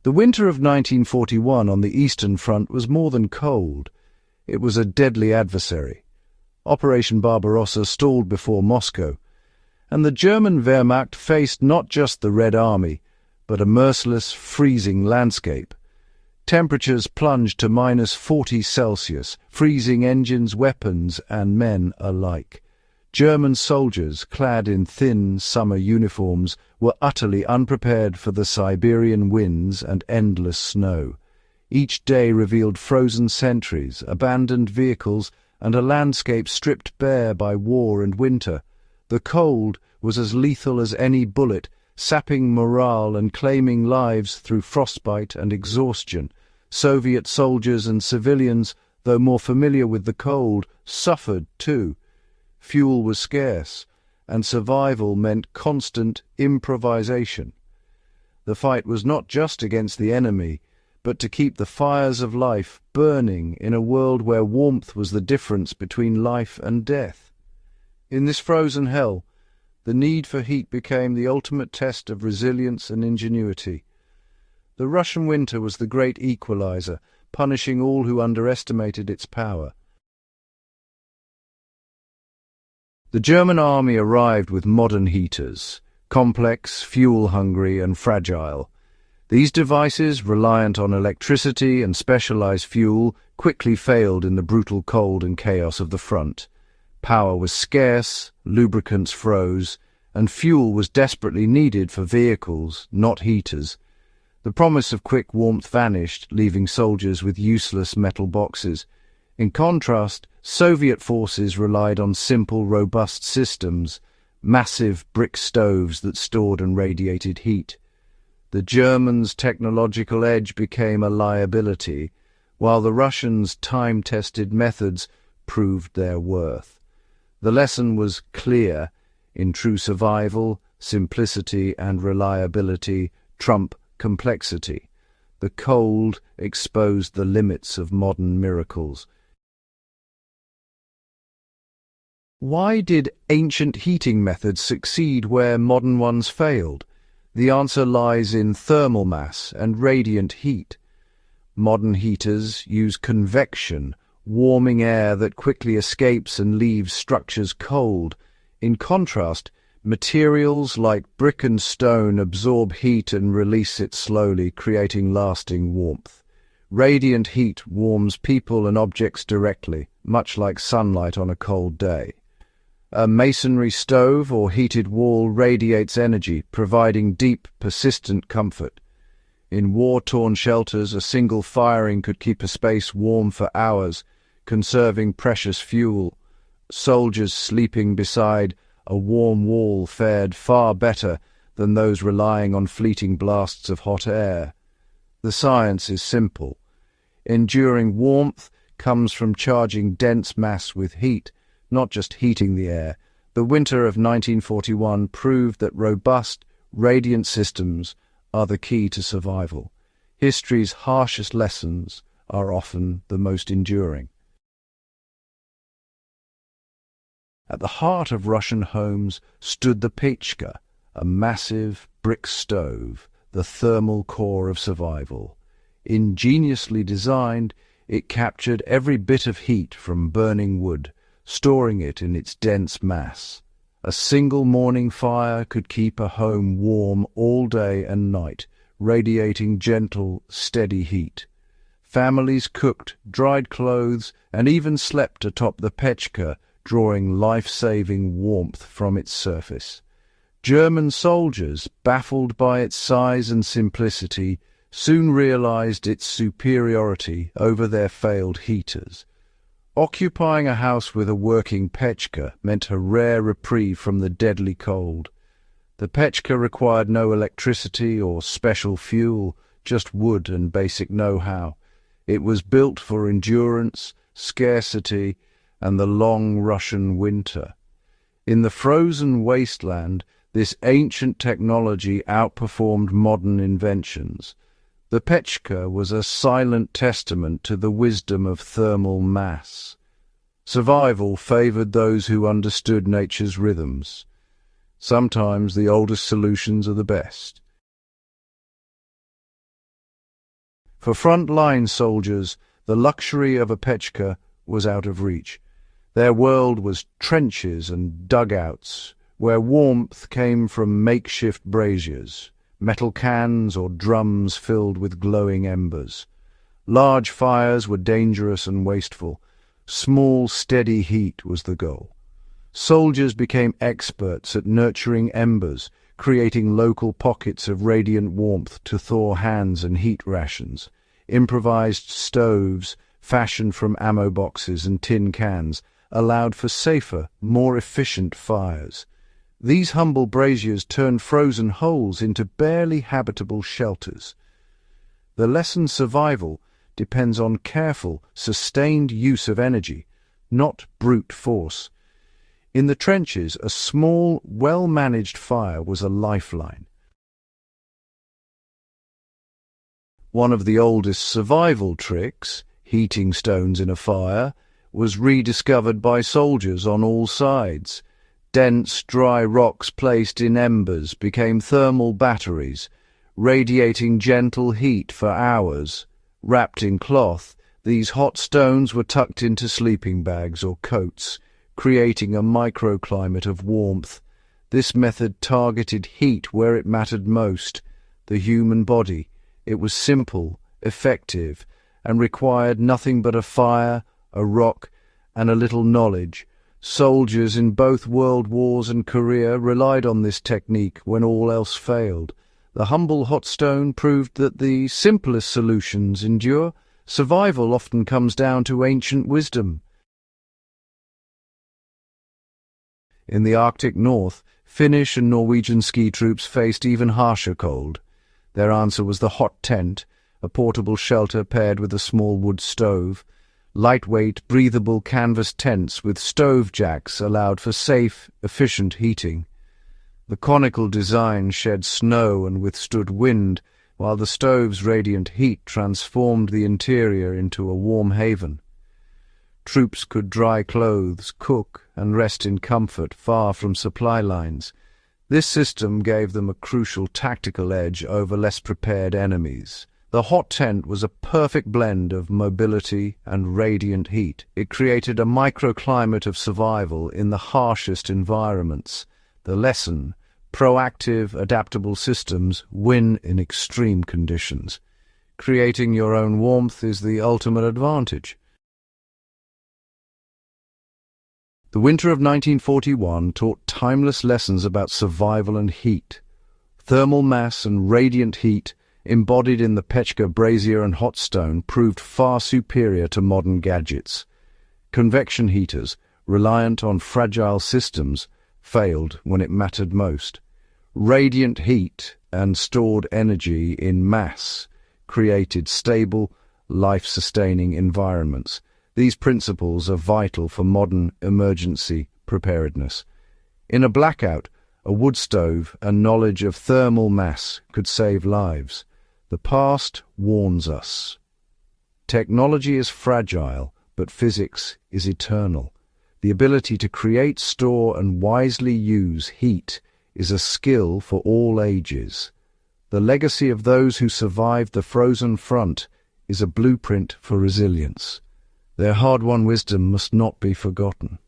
The winter of 1941 on the Eastern Front was more than cold. It was a deadly adversary. Operation Barbarossa stalled before Moscow, and the German Wehrmacht faced not just the Red Army, but a merciless, freezing landscape. Temperatures plunged to -40°C, freezing engines, weapons, and men alike. German soldiers, clad in thin summer uniforms, were utterly unprepared for the Siberian winds and endless snow. Each day revealed frozen sentries, abandoned vehicles, and a landscape stripped bare by war and winter. The cold was as lethal as any bullet, sapping morale and claiming lives through frostbite and exhaustion. Soviet soldiers and civilians, though more familiar with the cold, suffered too. Fuel was scarce, and survival meant constant improvisation. The fight was not just against the enemy, but to keep the fires of life burning in a world where warmth was the difference between life and death. In this frozen hell, the need for heat became the ultimate test of resilience and ingenuity. The Russian winter was the great equalizer, punishing all who underestimated its power. The German army arrived with modern heaters, complex, fuel-hungry, and fragile. These devices, reliant on electricity and specialized fuel, quickly failed in the brutal cold and chaos of the front. Power was scarce, lubricants froze, and fuel was desperately needed for vehicles, not heaters. The promise of quick warmth vanished, leaving soldiers with useless metal boxes. In contrast, Soviet forces relied on simple, robust systems, massive brick stoves that stored and radiated heat. The Germans' technological edge became a liability, while the Russians' time-tested methods proved their worth. The lesson was clear: in true survival, simplicity and reliability trump complexity. The cold exposed the limits of modern miracles. Why did ancient heating methods succeed where modern ones failed? The answer lies in thermal mass and radiant heat. Modern heaters use convection, warming air that quickly escapes and leaves structures cold. In contrast, materials like brick and stone absorb heat and release it slowly, creating lasting warmth. Radiant heat warms people and objects directly, much like sunlight on a cold day. A masonry stove or heated wall radiates energy, providing deep, persistent comfort. In war-torn shelters, a single firing could keep a space warm for hours, conserving precious fuel. Soldiers sleeping beside a warm wall fared far better than those relying on fleeting blasts of hot air. The science is simple. Enduring warmth comes from charging dense mass with heat, not just heating the air. The winter of 1941 proved that robust, radiant systems are the key to survival. History's harshest lessons are often the most enduring. At the heart of Russian homes stood the pechka, a massive brick stove, the thermal core of survival. Ingeniously designed, it captured every bit of heat from burning wood, storing it in its dense mass. A single morning fire could keep a home warm all day and night, radiating gentle, steady heat. Families cooked, dried clothes, and even slept atop the pechka, drawing life-saving warmth from its surface. German soldiers, baffled by its size and simplicity, soon realized its superiority over their failed heaters. Occupying a house with a working pechka meant a rare reprieve from the deadly cold. The pechka required no electricity or special fuel, just wood and basic know-how. It was built for endurance, scarcity, and the long Russian winter. In the frozen wasteland, this ancient technology outperformed modern inventions. The pechka was a silent testament to the wisdom of thermal mass. Survival favored those who understood nature's rhythms. Sometimes the oldest solutions are the best. For front-line soldiers, the luxury of a pechka was out of reach. Their world was trenches and dugouts, where warmth came from makeshift braziers, metal cans or drums filled with glowing embers. Large fires were dangerous and wasteful. Small, steady heat was the goal. Soldiers became experts at nurturing embers, creating local pockets of radiant warmth to thaw hands and heat rations. Improvised stoves, fashioned from ammo boxes and tin cans, allowed for safer, more efficient fires. These humble braziers turned frozen holes into barely habitable shelters. The lesson's survival depends on careful, sustained use of energy, not brute force. In the trenches, a small, well-managed fire was a lifeline. One of the oldest survival tricks, heating stones in a fire, was rediscovered by soldiers on all sides. Dense, dry rocks placed in embers became thermal batteries, radiating gentle heat for hours. Wrapped in cloth, these hot stones were tucked into sleeping bags or coats, creating a microclimate of warmth. This method targeted heat where it mattered most, the human body. It was simple, effective, and required nothing but a fire, a rock, and a little knowledge. Soldiers in both World Wars and Korea relied on this technique when all else failed. The humble hot stone proved that the simplest solutions endure. Survival often comes down to ancient wisdom. In the Arctic North, Finnish and Norwegian ski troops faced even harsher cold. Their answer was the hot tent, a portable shelter paired with a small wood stove. Lightweight, breathable canvas tents with stove jacks allowed for safe, efficient heating. The conical design shed snow and withstood wind, while the stove's radiant heat transformed the interior into a warm haven. Troops could dry clothes, cook, and rest in comfort far from supply lines. This system gave them a crucial tactical edge over less prepared enemies. The hot tent was a perfect blend of mobility and radiant heat. It created a microclimate of survival in the harshest environments. The lesson: proactive, adaptable systems win in extreme conditions. Creating your own warmth is the ultimate advantage. The winter of 1941 taught timeless lessons about survival and heat. Thermal mass and radiant heat, embodied in the pechka brazier and hot stone, proved far superior to modern gadgets. Convection heaters, reliant on fragile systems, failed when it mattered most. Radiant heat and stored energy in mass created stable, life-sustaining environments. These principles are vital for modern emergency preparedness. In a blackout, a wood stove and knowledge of thermal mass could save lives. The past warns us. Technology is fragile, but physics is eternal. The ability to create, store, and wisely use heat is a skill for all ages. The legacy of those who survived the frozen front is a blueprint for resilience. Their hard-won wisdom must not be forgotten.